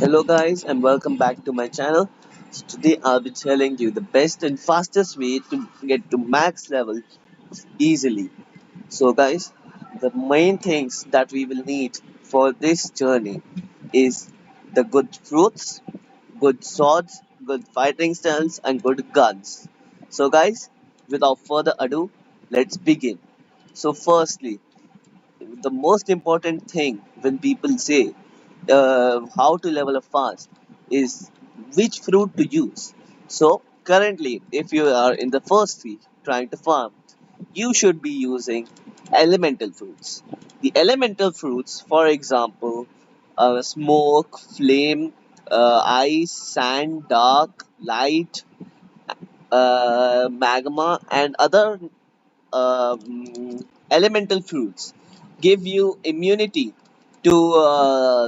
Hello guys and welcome back to my channel. So today I'll be telling you the best and fastest way to get to max level easily. So guys, the main things that we will need for this journey is the good fruits, good swords, good fighting styles and good guns. So guys, without further ado, let's begin. So firstly, the most important thing when people say how to level up fast is which fruit to use. So currently, if you are in the first week trying to farm, you should be using elemental fruits. The elemental fruits, for example, smoke, flame, ice, sand, dark, light, magma, and other elemental fruits give you immunity to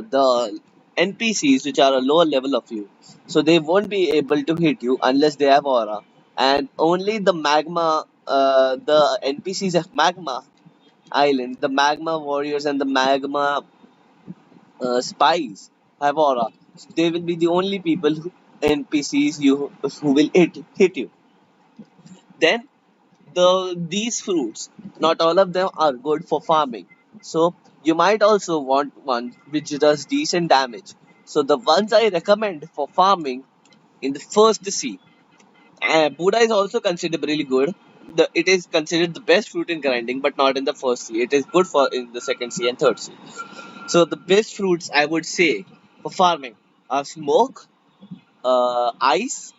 the NPCs which are a lower level of you. So they won't be able to hit you unless they have aura. And only the magma, the NPCs of magma island, the magma warriors and the magma spies have aura. So they will be the only people, NPCs who will hit you. Then these fruits, not all of them are good for farming. So you might also want one which does decent damage. So the ones I recommend for farming in the first sea, Buddha is also considered really good. It is considered the best fruit in grinding, but not in the first sea. It is good for in the second sea and third sea. So the best fruits I would say for farming are smoke, ice,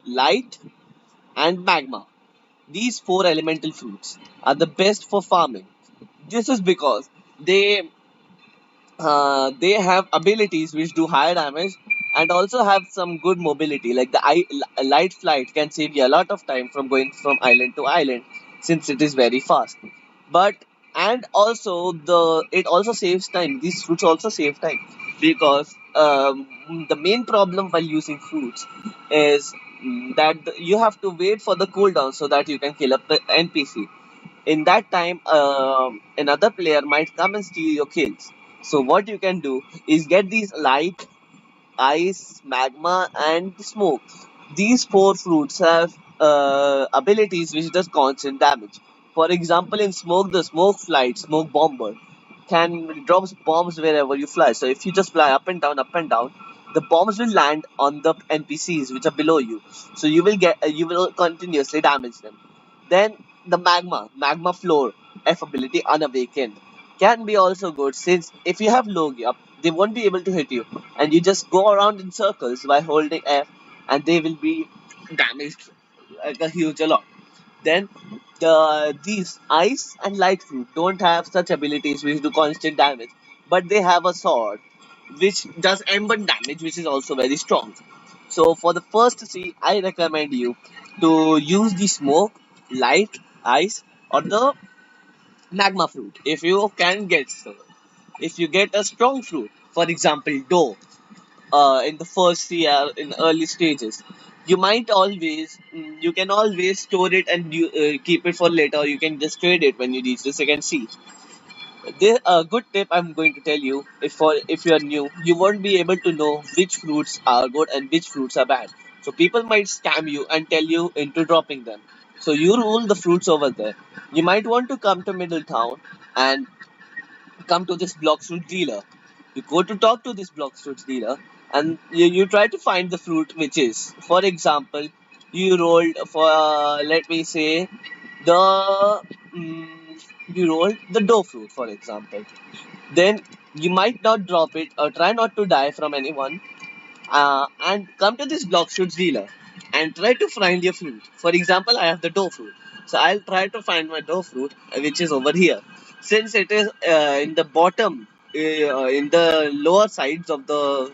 light, and magma. These four elemental fruits are the best for farming. This is because they have abilities which do higher damage and also have some good mobility. Like the light flight can save you a lot of time from going from island to island since it is very fast. But and also it also saves time. These fruits also save time because the main problem while using fruits is that you have to wait for the cooldown so that you can kill up the NPC. In that time, another player might come and steal your kills. So what you can do is get these light, ice, magma, and smoke. These four fruits have abilities which does constant damage. For example, in smoke, the smoke flight, smoke bomber, can drops bombs wherever you fly. So if you just fly up and down, the bombs will land on the NPCs which are below you. So you will continuously damage them. Then the magma floor F ability unawakened can be also good since if you have low up, they won't be able to hit you, and you just go around in circles by holding F, and they will be damaged like a huge a lot. Then these ice and light fruit don't have such abilities which do constant damage, but they have a sword which does ember damage, which is also very strong. So for the first three, I recommend you to use the smoke, light, ice, or the magma fruit if you can get so. If you get a strong fruit, for example, dough, in the first year in early stages, you can always store it and keep it for later, or you can just trade it when you reach the second sea. There a good tip I'm going to tell you, if you are new, you won't be able to know which fruits are good and which fruits are bad. So people might scam you and tell you into dropping them. So you rule the fruits over there. You might want to come to middle town and come to this blox fruit dealer. You go to talk to this blox fruit dealer, and you try to find the fruit which is. For example, you rolled for let me say the you rolled the dough fruit, for example. Then you might not drop it or try not to die from anyone, and come to this block fruit dealer and try to find your fruit. For example, I have the dough fruit, so I'll try to find my dough fruit, which is over here. Since it is in the bottom, in the lower sides of the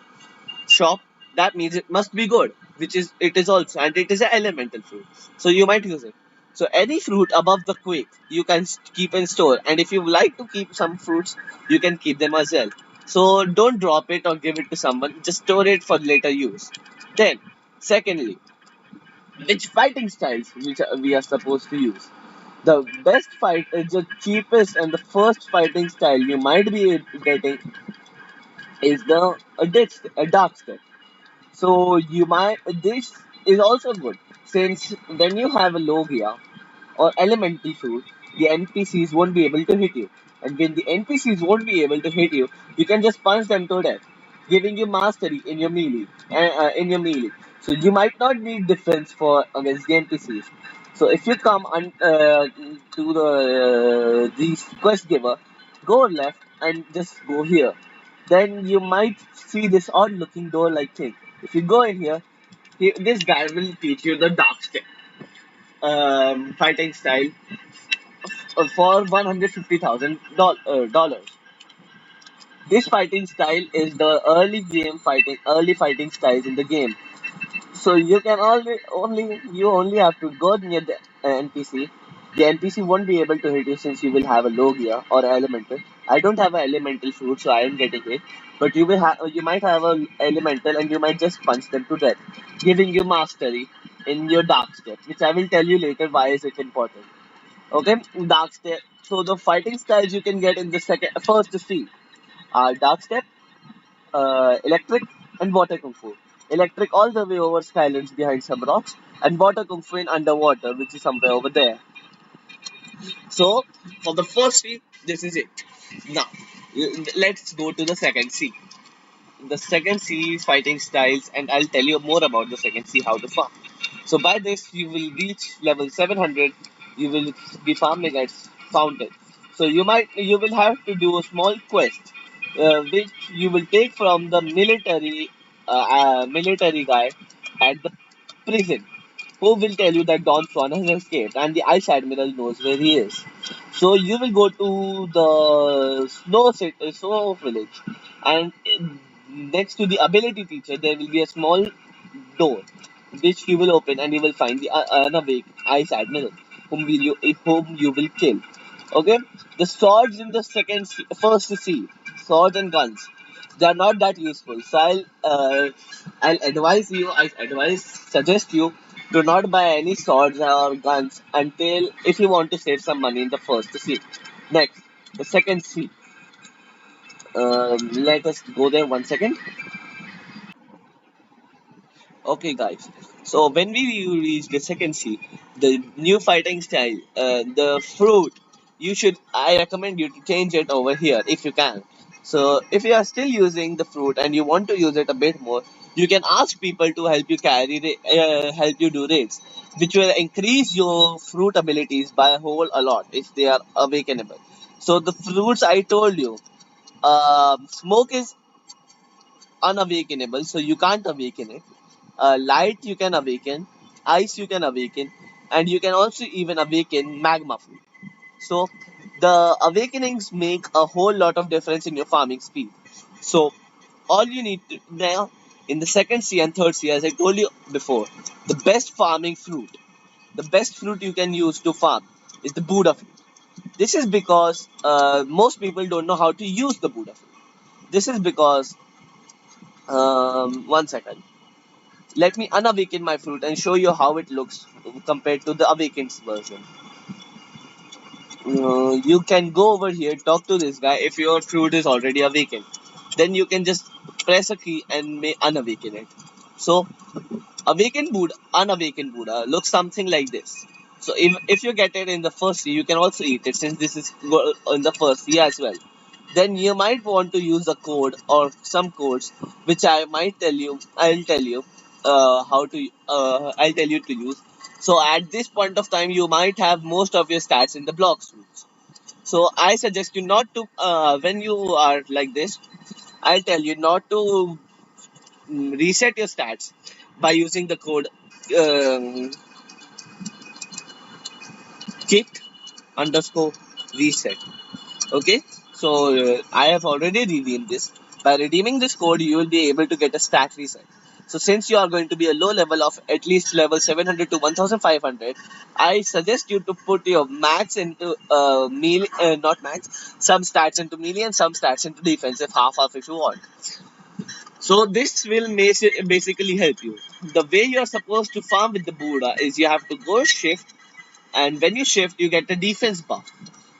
shop, that means it must be good, which is it is also, and it is an elemental fruit, so you might use it. So any fruit above the quick you can keep and store, and if you like to keep some fruits, you can keep them as well. So don't drop it or give it to someone, just store it for later use. Then secondly, which fighting styles which we are supposed to use. The best fight is the cheapest and the first fighting style you might be getting is a dark step. So you might this is also good since when you have a Logia or elemental fruit, the NPCs won't be able to hit you. And when the NPCs won't be able to hit you, you can just punch them to death, giving you mastery in your melee. So you might not need defense for against the NPCs. So if you come to the quest giver, go left and just go here. Then you might see this odd looking door like thing. If you go in here, this guy will teach you the dark step fighting style for $150,000. This fighting style is the early fighting styles in the game. So you can only have to go near the NPC. The NPC won't be able to hit you since you will have a Logia or elemental. I don't have an elemental fruit, so I am getting hit. But you might have an elemental, and you might just punch them to death, giving you mastery in your dark step, which I will tell you later why is it important. Okay, dark step. So the fighting styles you can get in the first C are dark step, electric, and water kung fu. Electric all the way over skylands behind some rocks, and water kung fu in underwater, which is somewhere over there. So for the first C, this is it. Now let's go to the second C. The second C is fighting styles, and I'll tell you more about the second C how to farm. So by this, you will reach level 700. You will be farming at fountain. So you will have to do a small quest, which you will take from the military guy at the prison, who will tell you that Don Swan has escaped and the Ice Admiral knows where he is. So you will go to the snow village, and next to the ability teacher there will be a small door which you will open, and you will find the unawake Ice Admiral, whom you will kill. Okay, the swords in the first sea, swords and guns, they are not that useful. So suggest you do not buy any swords or guns until if you want to save some money in the first sea. Next, the second sea. Let us go there 1 second. Okay, guys. So when we reach the second sea, the new fighting style, the fruit, I recommend you to change it over here if you can. So if you are still using the fruit and you want to use it a bit more, you can ask people to help you do raids, which will increase your fruit abilities by a whole a lot if they are awakenable. So the fruits I told you, smoke is unawakenable, so you can't awaken it. Light you can awaken, ice you can awaken, and you can also even awaken magma fruit. So the awakenings make a whole lot of difference in your farming speed. So all you need to now in the second C and third C, as I told you before, the best farming fruit, the best fruit you can use to farm is the Buddha fruit. This is because most people don't know how to use the Buddha fruit. This is because 1 second. Let me unawaken my fruit and show you how it looks compared to the awakened version. You can go over here, talk to this guy if your fruit is already awakened. Then you can just press a key and may unawaken it. So, unawakened Buddha looks something like this. So, if you get it in the first sea, you can also eat it since this is in the first sea as well. Then you might want to use a code or some codes which I'll tell you I'll tell you to use. So at this point of time you might have most of your stats in the blocks routes. So I suggest you not to when you are like this, I'll tell you not to reset your stats by using the code kit underscore reset. Okay, so I have already redeemed this. By redeeming this code, you will be able to get a stat reset. So since you are going to be a low level of at least level 700 to 1500, I suggest you to put your max into melee, not max, some stats into melee and some stats into defensive, half if you want. So this will basically help you. The way you are supposed to farm with the Buddha is you have to go shift, and when you shift, you get a defense buff.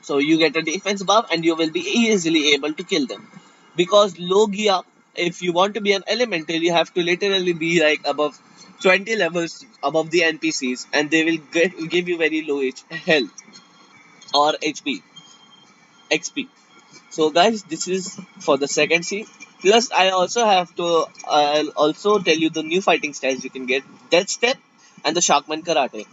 So you get a defense buff and you will be easily able to kill them. Because Logia if you want to be an elemental, you have to literally be like above 20 levels above the NPCs, and they will give you very low health or HP, XP. So guys, this is for the second C. Plus, I also have to. I'll also tell you the new fighting styles you can get: Death Step and the Sharkman Karate.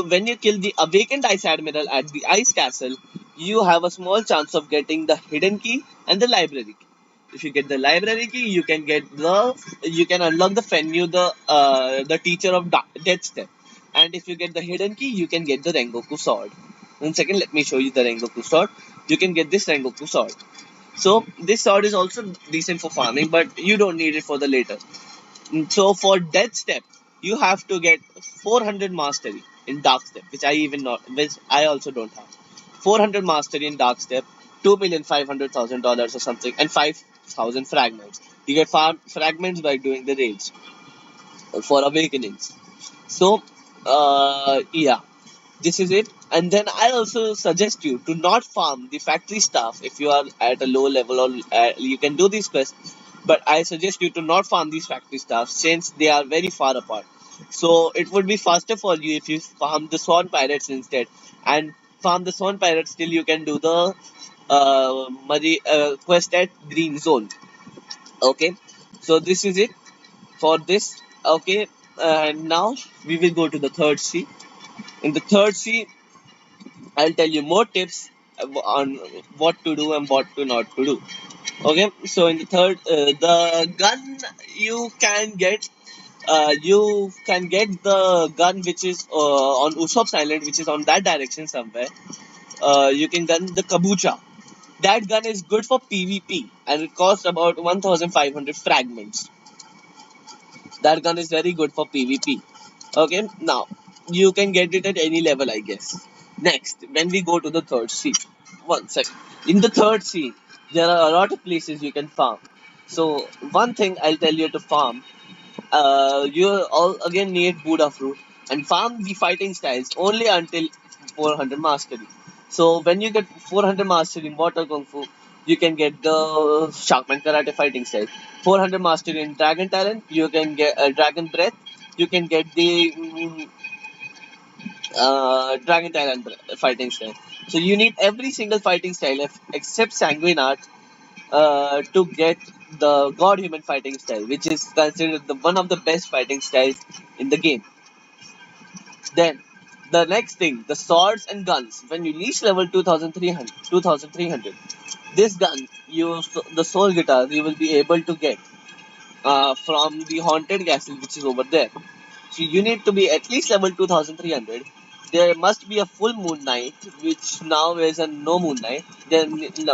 When you kill the awakened Ice Admiral at the Ice Castle, you have a small chance of getting the hidden key and the library key. If you get the library key, you can unlock the Fenyu, the teacher of Death Step. And if you get the hidden key, you can get the Rengoku sword. One second, let me show you the Rengoku sword. You can get this Rengoku sword. So this sword is also decent for farming, but you don't need it for the later. So for Death Step, you have to get 400 mastery in Dark Step, which I also don't have. 400 mastery in Dark Step, $2,500,000 or something, and 5,000 fragments. You get fragments by doing the raids for awakenings. So, yeah, this is it. And then I also suggest you to not farm the factory staff if you are at a low level, or you can do these quests, but I suggest you to not farm these factory staff since they are very far apart. So it would be faster for you if you farm the swan pirates instead, and farm the swan pirates till you can do the quest at green zone. Okay, so this is it for this. Okay, and now we will go to the third C. In the third C, I'll tell you more tips on what to do and what to not to do. Okay, so in the third, the gun you can get, you can get the gun which is on Usopp's Island, which is on that direction somewhere. You can gun the Kabucha. That gun is good for PvP and it costs about 1,500 fragments. That gun is very good for PvP. Okay, now you can get it at any level, I guess. Next, when we go to the third sea, one second. In the third sea, there are a lot of places you can farm. So, one thing I'll tell you to farm, you all again need Buddha fruit and farm the fighting styles only until 400 mastery. So, when you get 400 mastery in water kung fu, you can get the Sharkman karate fighting style. 400 mastery in dragon talent, you can get dragon breath, you can get the dragon talent fighting style. So you need every single fighting style except sanguine art to get the god human fighting style, which is considered the one of the best fighting styles in the game. Then the next thing, the swords and guns. When you reach level 2300, this gun, the soul guitar, you will be able to get from the haunted castle, which is over there. So you need to be at least level 2300. There must be a full moon night, which now is a no moon night. There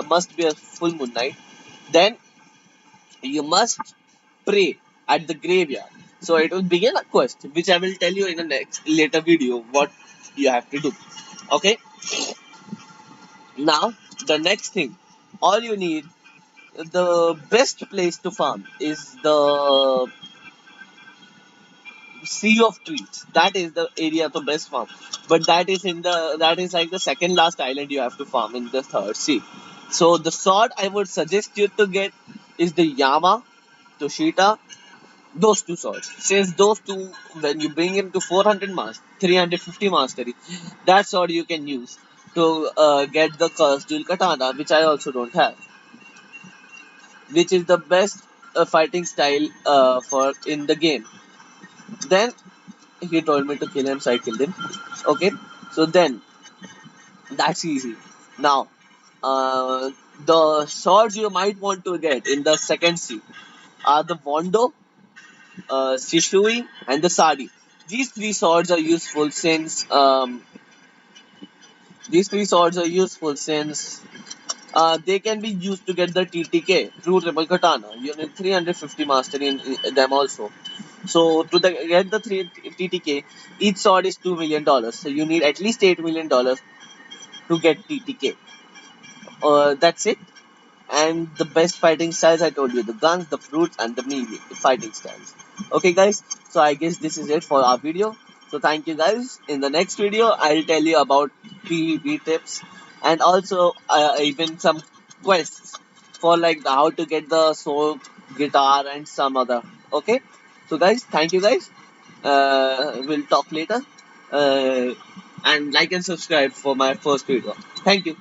must be a full moon night. Then you must pray at the graveyard. So it will begin a quest, which I will tell you in the next later video what you have to do. Okay. Now the next thing, all you need, the best place to farm is the sea of trees. That is the area of the best farm. But that is like the second last island you have to farm in the third sea. So the sword I would suggest you to get is the Yama, Toshita, those two swords. Since those two, when you bring him to 400 mastery, 350 mastery, that sword you can use to get the cursed dual katana, which I also don't have, which is the best fighting style for in the game. Then he told me to kill him, so I killed him. Okay, so then that's easy. Now, uh, the swords you might want to get in the second sea are the Wondo, Shishui, and the Sadi. These three swords are useful since they can be used to get the TTK through Triple Katana. You need 350 mastery in them also. So get the TTK, each sword is $2 million. So you need at least $8 million to get TTK. That's it. And the best fighting styles I told you, the guns, the fruits, and the melee fighting styles. Okay, guys. So I guess this is it for our video. So thank you, guys. In the next video, I'll tell you about PvP tips and also even some quests for like how to get the soul guitar, and some other. Okay, so guys, thank you guys. We'll talk later. Uh, and like and subscribe for my first video. Thank you.